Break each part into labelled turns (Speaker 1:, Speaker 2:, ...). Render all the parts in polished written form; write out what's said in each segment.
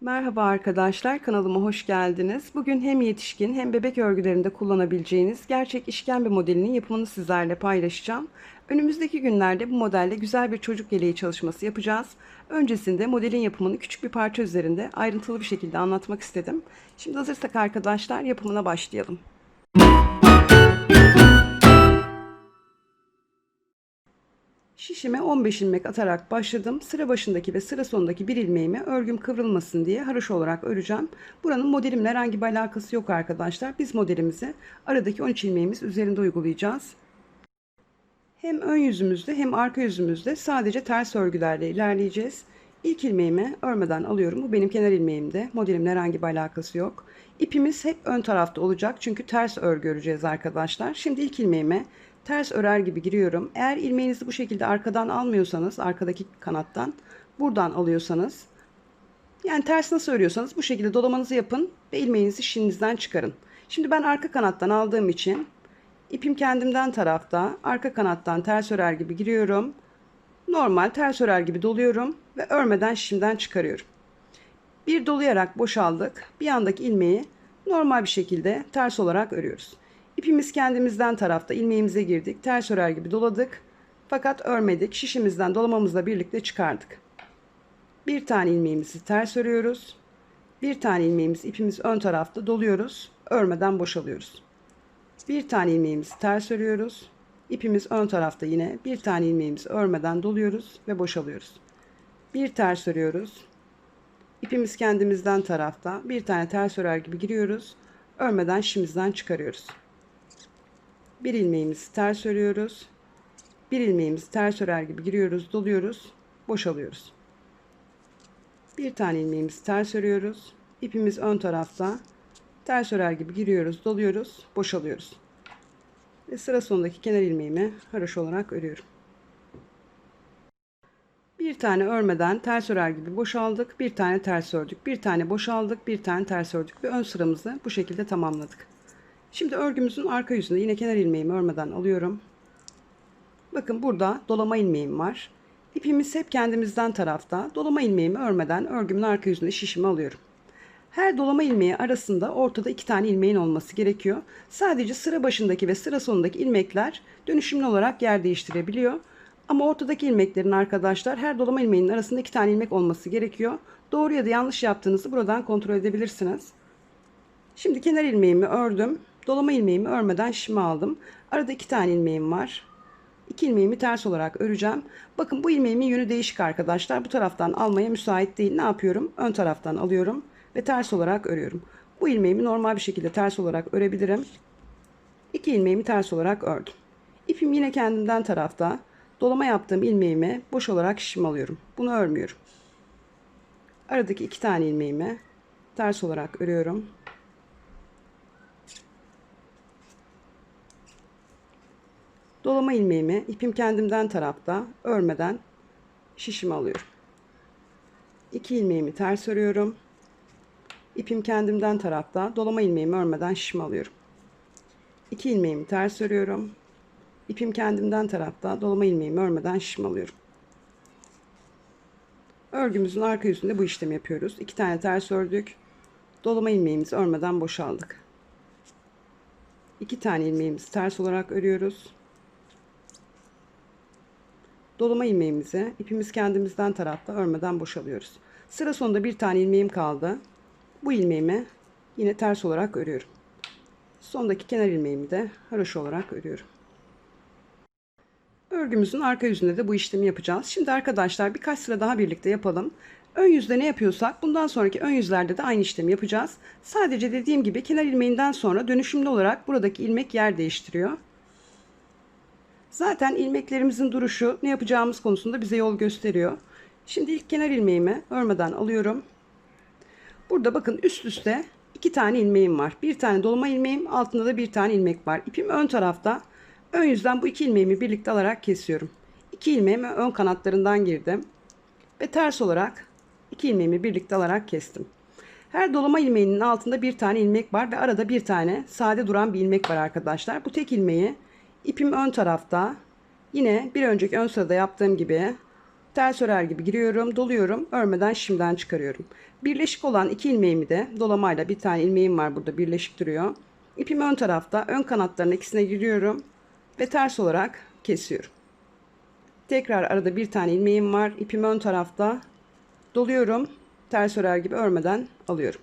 Speaker 1: Merhaba arkadaşlar, kanalıma hoş geldiniz. Bugün hem yetişkin hem bebek örgülerinde kullanabileceğiniz gerçek işkembe modelinin yapımını sizlerle paylaşacağım. Önümüzdeki günlerde bu modelle güzel bir çocuk yeleği çalışması yapacağız. Öncesinde modelin yapımını küçük bir parça üzerinde ayrıntılı bir şekilde anlatmak istedim. Şimdi hazırsak arkadaşlar yapımına başlayalım. Şişime 15 ilmek atarak başladım. Sıra başındaki ve sıra sonundaki bir ilmeğimi örgüm kıvrılmasın diye haroşa olarak öreceğim. Buranın modelimle herhangi bir alakası yok arkadaşlar. Biz modelimizi aradaki 13 ilmeğimiz üzerinde uygulayacağız. Hem ön yüzümüzde hem arka yüzümüzde sadece ters örgülerle ilerleyeceğiz. İlk ilmeğimi örmeden alıyorum. Bu benim kenar ilmeğimde. Modelimle herhangi bir alakası yok. İpimiz hep ön tarafta olacak çünkü ters örgü öreceğiz arkadaşlar. Şimdi ilk ilmeğime ters örer gibi giriyorum. Eğer ilmeğinizi bu şekilde arkadan almıyorsanız, arkadaki kanattan buradan alıyorsanız, yani ters nasıl örüyorsanız bu şekilde dolamanızı yapın ve ilmeğinizi şişinizden çıkarın. Şimdi ben arka kanattan aldığım için ipim kendimden tarafta, arka kanattan ters örer gibi giriyorum. Normal ters örer gibi doluyorum ve örmeden şişimden çıkarıyorum. Bir dolayarak boşaldık. Bir yandaki ilmeği normal bir şekilde ters olarak örüyoruz. İpimiz kendimizden tarafta, ilmeğimize girdik. Ters örer gibi doladık. Fakat örmedik. Şişimizden dolamamızla birlikte çıkardık. Bir tane ilmeğimizi ters örüyoruz. Bir tane ilmeğimizi ipimiz ön tarafta doluyoruz. Örmeden boşalıyoruz. Bir tane ilmeğimizi ters örüyoruz. İpimiz ön tarafta yine bir tane ilmeğimizi örmeden doluyoruz ve boşalıyoruz. Bir ters örüyoruz. İpimiz kendimizden tarafta bir tane ters örer gibi giriyoruz. Örmeden şişimizden çıkarıyoruz. Bir ilmeğimizi ters örüyoruz. Bir ilmeğimizi ters örer gibi giriyoruz, doluyoruz, boşalıyoruz. Bir tane ilmeğimizi ters örüyoruz. İpimiz ön tarafta ters örer gibi giriyoruz, doluyoruz, boşalıyoruz. Ve sıra sonundaki kenar ilmeğimi haroşa olarak örüyorum. Bir tane örmeden ters örer gibi boşaldık. Bir tane ters ördük. Bir tane boşaldık. Bir tane ters ördük. Ve ön sıramızı bu şekilde tamamladık. Şimdi örgümüzün arka yüzünde yine kenar ilmeğimi örmeden alıyorum. Bakın burada dolama ilmeğim var. İpimiz hep kendimizden tarafta. Dolama ilmeğimi örmeden örgümün arka yüzünde şişimi alıyorum. Her dolama ilmeği arasında ortada 2 tane ilmeğin olması gerekiyor. Sadece sıra başındaki ve sıra sonundaki ilmekler dönüşümlü olarak yer değiştirebiliyor. Ama ortadaki ilmeklerin arkadaşlar her dolama ilmeğinin arasında 2 tane ilmek olması gerekiyor. Doğru ya da yanlış yaptığınızı buradan kontrol edebilirsiniz. Şimdi kenar ilmeğimi ördüm. Dolama ilmeğimi örmeden şişimi aldım. Arada 2 tane ilmeğim var. 2 ilmeğimi ters olarak öreceğim. Bakın bu ilmeğimin yönü değişik arkadaşlar. Bu taraftan almaya müsait değil. Ne yapıyorum? Ön taraftan alıyorum ve ters olarak örüyorum. Bu ilmeğimi normal bir şekilde ters olarak örebilirim. 2 ilmeğimi ters olarak ördüm. İpim yine kendimden tarafta. Dolama yaptığım ilmeğimi boş olarak şişim alıyorum. Bunu örmüyorum. Aradaki 2 tane ilmeğimi ters olarak örüyorum. Dolama ilmeğimi ipim kendimden tarafta örmeden şişimi alıyorum. 2 ilmeğimi ters örüyorum. İpim kendimden tarafta dolama ilmeğimi örmeden şişimi alıyorum. 2 ilmeğimi ters örüyorum. İpim kendimden tarafta dolama ilmeğimi örmeden şişimi alıyorum. Örgümüzün arka yüzünde bu işlemi yapıyoruz. 2 tane ters ördük. Dolama ilmeğimizi örmeden boşaldık. 2 tane ilmeğimizi ters olarak örüyoruz. Dolama ilmeğimizi ipimiz kendimizden tarafta örmeden boşalıyoruz. Sıra sonunda bir tane ilmeğim kaldı. Bu ilmeğimi yine ters olarak örüyorum. Sondaki kenar ilmeğimi de haroşa olarak örüyorum. Örgümüzün arka yüzünde de bu işlemi yapacağız. Şimdi arkadaşlar birkaç sıra daha birlikte yapalım. Ön yüzde ne yapıyorsak bundan sonraki ön yüzlerde de aynı işlemi yapacağız. Sadece dediğim gibi kenar ilmeğinden sonra dönüşümlü olarak buradaki ilmek yer değiştiriyor. Zaten ilmeklerimizin duruşu ne yapacağımız konusunda bize yol gösteriyor. Şimdi ilk kenar ilmeğimi örmeden alıyorum. Burada bakın üst üste 2 tane ilmeğim var. Bir tane dolama ilmeğim, altında da bir tane ilmek var. İpim ön tarafta. Ön yüzden bu 2 ilmeğimi birlikte alarak kesiyorum. 2 ilmeğimi ön kanatlarından girdim. Ve ters olarak 2 ilmeğimi birlikte alarak kestim. Her dolama ilmeğinin altında bir tane ilmek var ve arada bir tane sade duran bir ilmek var arkadaşlar. Bu tek ilmeği ipim ön tarafta, yine bir önceki ön sırada yaptığım gibi Ters örer gibi giriyorum, doluyorum, örmeden şimdiden çıkarıyorum. Birleşik olan 2 ilmeğimi de dolamayla, bir tane ilmeğim var burada birleşik duruyor. İpim ön tarafta, ön kanatların ikisine giriyorum ve ters olarak kesiyorum. Tekrar arada bir tane ilmeğim var, ipim ön tarafta, doluyorum, ters örer gibi örmeden alıyorum.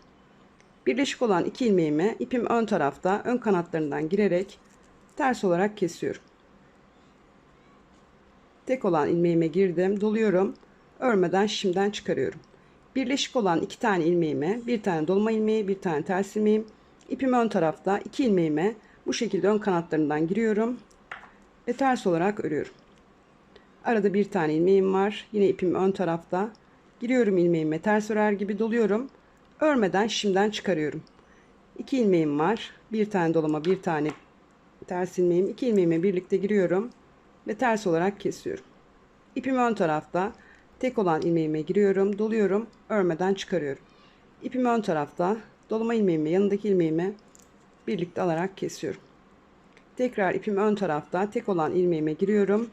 Speaker 1: Birleşik olan 2 ilmeğimi ipim ön tarafta, ön kanatlarından girerek ters olarak kesiyorum. Tek olan ilmeğime girdim, doluyorum, örmeden şimdiden çıkarıyorum. Birleşik olan 2 tane ilmeğime, bir tane dolma ilmeği, bir tane ters ilmeğim, ipim ön tarafta, 2 ilmeğime bu şekilde ön kanatlarından giriyorum ve ters olarak örüyorum. Arada bir tane ilmeğim var, yine ipim ön tarafta, giriyorum ilmeğime, ters örer gibi doluyorum, örmeden şimdiden çıkarıyorum. 2 ilmeğim var, bir tane dolama, bir tane ters ilmeğim, 2 ilmeğime birlikte giriyorum ve ters olarak kesiyorum. İpim ön tarafta, tek olan ilmeğime giriyorum, doluyorum, örmeden çıkarıyorum. İpim ön tarafta, dolama ilmeğimi yanındaki ilmeğime birlikte alarak kesiyorum. Tekrar ipim ön tarafta, tek olan ilmeğime giriyorum,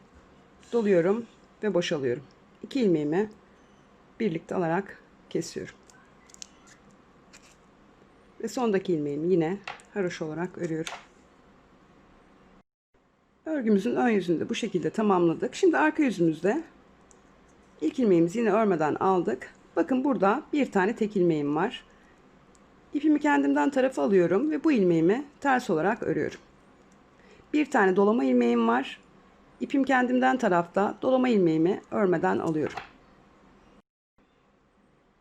Speaker 1: doluyorum ve boşalıyorum. 2 ilmeğimi birlikte alarak kesiyorum. Ve sondaki ilmeğimi yine haroşa olarak örüyorum. Örgümüzün ön yüzünde bu şekilde tamamladık. Şimdi arka yüzümüzde ilk ilmeğimizi yine örmeden aldık. Bakın burada bir tane tek ilmeğim var. İpimi kendimden tarafa alıyorum ve bu ilmeğimi ters olarak örüyorum. Bir tane dolama ilmeğim var. İpim kendimden tarafta, dolama ilmeğimi örmeden alıyorum.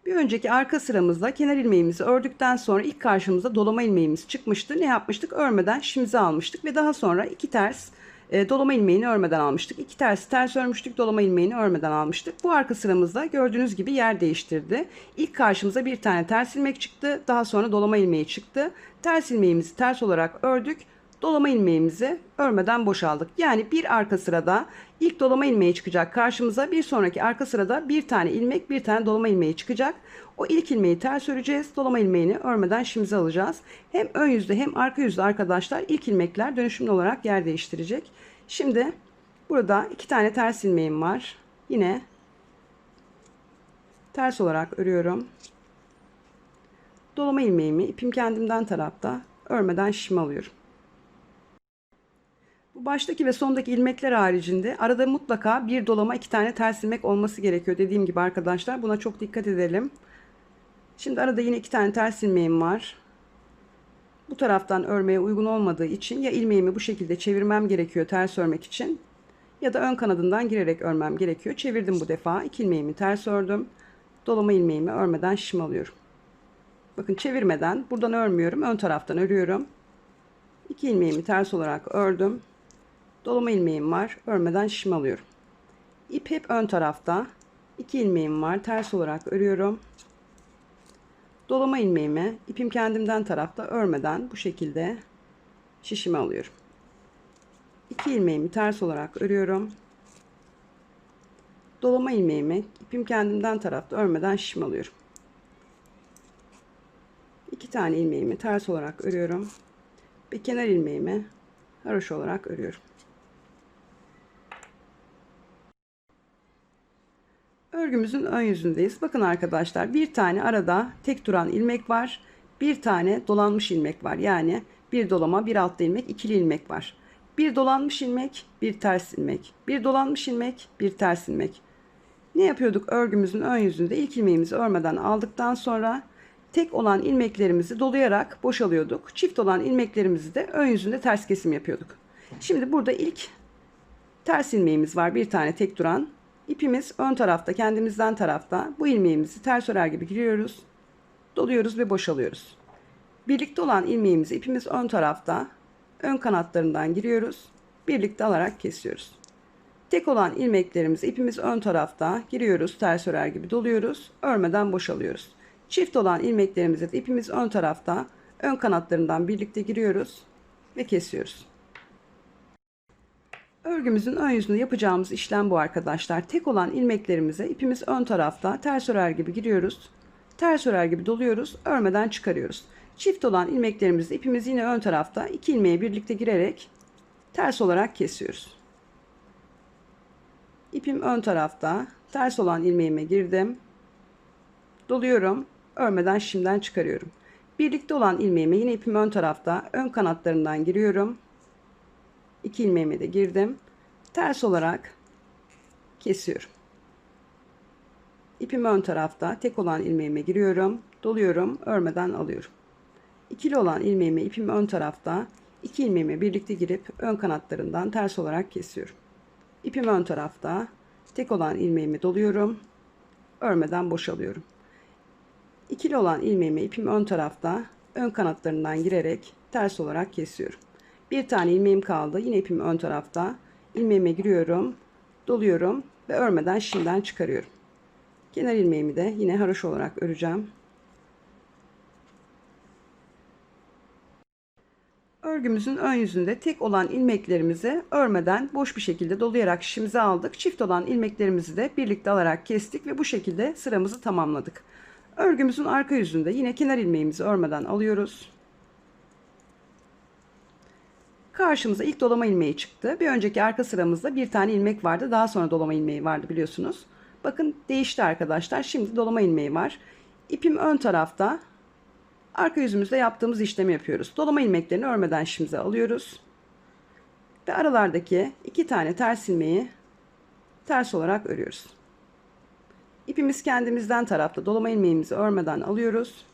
Speaker 1: Bir önceki arka sıramızda kenar ilmeğimizi ördükten sonra ilk karşımıza dolama ilmeğimiz çıkmıştı. Ne yapmıştık? Örmeden şimizi almıştık ve daha sonra iki ters dolama ilmeğini örmeden almıştık. İki ters ters örmüştük, dolama ilmeğini örmeden almıştık. Bu arka sıramızda gördüğünüz gibi yer değiştirdi. İlk karşımıza bir tane ters ilmek çıktı. Daha sonra dolama ilmeği çıktı. Ters ilmeğimizi ters olarak ördük. Dolama ilmeğimizi örmeden boşaldık. Yani bir arka sırada ilk dolama ilmeği çıkacak karşımıza. Bir sonraki arka sırada bir tane ilmek, bir tane dolama ilmeği çıkacak. O ilk ilmeği ters öreceğiz. Dolama ilmeğini örmeden şimimize alacağız. Hem ön yüzde hem arka yüzde arkadaşlar ilk ilmekler dönüşümlü olarak yer değiştirecek. Şimdi burada iki tane ters ilmeğim var. Yine ters olarak örüyorum. Dolama ilmeğimi ipim kendimden tarafta örmeden şişimi alıyorum. Bu baştaki ve sondaki ilmekler haricinde arada mutlaka bir dolama, iki tane ters ilmek olması gerekiyor. Dediğim gibi arkadaşlar buna çok dikkat edelim. Şimdi arada yine iki tane ters ilmeğim var. Bu taraftan örmeye uygun olmadığı için ya ilmeğimi bu şekilde çevirmem gerekiyor ters örmek için ya da ön kanadından girerek örmem gerekiyor. Çevirdim bu defa. İki ilmeğimi ters ördüm. Dolama ilmeğimi örmeden şişim alıyorum. Bakın çevirmeden buradan örmüyorum. Ön taraftan örüyorum. İki ilmeğimi ters olarak ördüm. Dolama ilmeğim var. Örmeden şişim alıyorum. İp hep ön tarafta. 2 ilmeğim var. Ters olarak örüyorum. Dolama ilmeğimi ipim kendimden tarafta örmeden bu şekilde şişimi alıyorum. 2 ilmeğimi ters olarak örüyorum. Dolama ilmeğimi ipim kendimden tarafta örmeden şişimi alıyorum. 2 tane ilmeğimi ters olarak örüyorum. Ve kenar ilmeğimi haroşa olarak örüyorum. Örgümüzün ön yüzündeyiz. Bakın arkadaşlar bir tane arada tek duran ilmek var. Bir tane dolanmış ilmek var. Yani bir dolama, bir altta ilmek, ikili ilmek var. Bir dolanmış ilmek, bir ters ilmek. Bir dolanmış ilmek, bir ters ilmek. Ne yapıyorduk örgümüzün ön yüzünde? İlk ilmeğimizi örmeden aldıktan sonra tek olan ilmeklerimizi dolayarak boşalıyorduk. Çift olan ilmeklerimizi de ön yüzünde ters kesim yapıyorduk. Şimdi burada ilk ters ilmeğimiz var. Bir tane tek duran. İpimiz ön tarafta, kendimizden tarafta. Bu ilmeğimizi ters örer gibi giriyoruz. Doluyoruz ve boşalıyoruz. Birlikte olan ilmeğimizi ipimiz ön tarafta, ön kanatlarından giriyoruz. Birlikte alarak kesiyoruz. Tek olan ilmeklerimizi ipimiz ön tarafta giriyoruz, ters örer gibi doluyoruz. Örmeden boşalıyoruz. Çift olan ilmeklerimizi de ipimiz ön tarafta, ön kanatlarından birlikte giriyoruz ve kesiyoruz. Örgümüzün ön yüzünde yapacağımız işlem bu arkadaşlar. Tek olan ilmeklerimize ipimiz ön tarafta ters örer gibi giriyoruz. Ters örer gibi doluyoruz. Örmeden çıkarıyoruz. Çift olan ilmeklerimizde ipimiz yine ön tarafta. İki ilmeğe birlikte girerek ters olarak kesiyoruz. İpim ön tarafta. Ters olan ilmeğime girdim. Doluyorum. Örmeden şimdiden çıkarıyorum. Birlikte olan ilmeğime yine ipim ön tarafta. Ön kanatlarından giriyorum. 2 ilmeğime de girdim. Ters olarak kesiyorum. İpim ön tarafta. Tek olan ilmeğime giriyorum. Doluyorum. Örmeden alıyorum. İkili olan ilmeğime ipim ön tarafta. 2 ilmeğime birlikte girip ön kanatlarından ters olarak kesiyorum. İpim ön tarafta. Tek olan ilmeğimi doluyorum. Örmeden boşalıyorum. İkili olan ilmeğimi ipim ön tarafta. Ön kanatlarından girerek ters olarak kesiyorum. Bir tane ilmeğim kaldı. Yine ipim ön tarafta. İlmeğime giriyorum. Doluyorum ve örmeden şimdiden çıkarıyorum. Kenar ilmeğimi de yine haroşa olarak öreceğim. Örgümüzün ön yüzünde tek olan ilmeklerimizi örmeden boş bir şekilde dolayarak şişimize aldık. Çift olan ilmeklerimizi de birlikte alarak kestik ve bu şekilde sıramızı tamamladık. Örgümüzün arka yüzünde yine kenar ilmeğimizi örmeden alıyoruz. Karşımıza ilk dolama ilmeği çıktı. Bir önceki arka sıramızda bir tane ilmek vardı. Daha sonra dolama ilmeği vardı biliyorsunuz. Bakın değişti arkadaşlar. Şimdi dolama ilmeği var. İpim ön tarafta. Arka yüzümüzde yaptığımız işlemi yapıyoruz. Dolama ilmeklerini örmeden şişimize alıyoruz. Ve aralardaki 2 tane ters ilmeği ters olarak örüyoruz. İpimiz kendimizden tarafta dolama ilmeğimizi örmeden alıyoruz.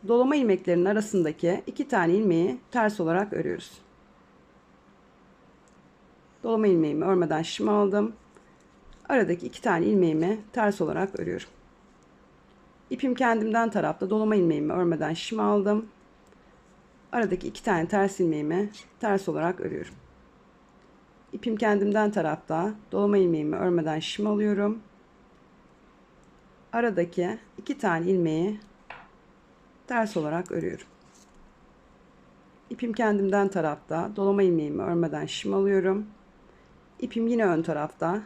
Speaker 1: Dolama ilmeklerinin arasındaki 2 tane ilmeği ters olarak örüyoruz. Dolama ilmeğimi örmeden şişime aldım. Aradaki 2 tane ilmeğimi ters olarak örüyorum. İpim kendimden tarafta dolama ilmeğimi örmeden şişime aldım. Aradaki 2 tane ters ilmeğimi ters olarak örüyorum. İpim kendimden tarafta dolama ilmeğimi örmeden şişime alıyorum. Aradaki 2 tane ilmeği ters olarak örüyorum. İpim kendimden tarafta dolama ilmeğimi örmeden şişime alıyorum. İpim yine ön tarafta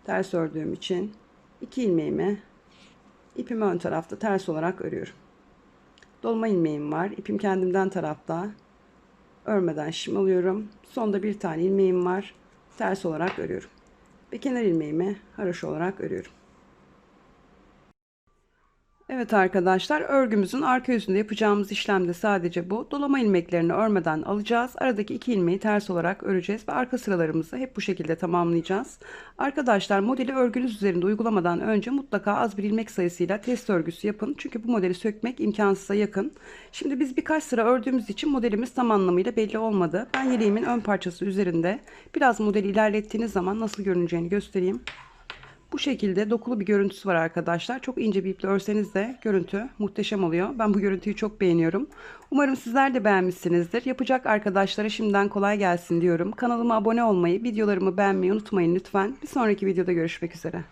Speaker 1: ters ördüğüm için 2 ilmeğimi ipimi ön tarafta ters olarak örüyorum. Dolma ilmeğim var. İpim kendimden tarafta örmeden şişim alıyorum. Sonda bir tane ilmeğim var. Ters olarak örüyorum. Ve kenar ilmeğimi haroşa olarak örüyorum. Evet arkadaşlar, örgümüzün arka yüzünde yapacağımız işlem de sadece bu. Dolama ilmeklerini örmeden alacağız. Aradaki 2 ilmeği ters olarak öreceğiz ve arka sıralarımızı hep bu şekilde tamamlayacağız. Arkadaşlar, modeli örgünüz üzerinde uygulamadan önce mutlaka az bir ilmek sayısıyla test örgüsü yapın. Çünkü bu modeli sökmek imkansıza yakın. Şimdi biz birkaç sıra ördüğümüz için modelimiz tam anlamıyla belli olmadı. Ben yeleğimin ön parçası üzerinde biraz modeli ilerlettiğiniz zaman nasıl görüneceğini göstereyim. Bu şekilde dokulu bir görüntüsü var arkadaşlar. Çok ince bir iple örseniz de görüntü muhteşem oluyor. Ben bu görüntüyü çok beğeniyorum. Umarım sizler de beğenmişsinizdir. Yapacak arkadaşlara şimdiden kolay gelsin diyorum. Kanalıma abone olmayı, videolarımı beğenmeyi unutmayın lütfen. Bir sonraki videoda görüşmek üzere.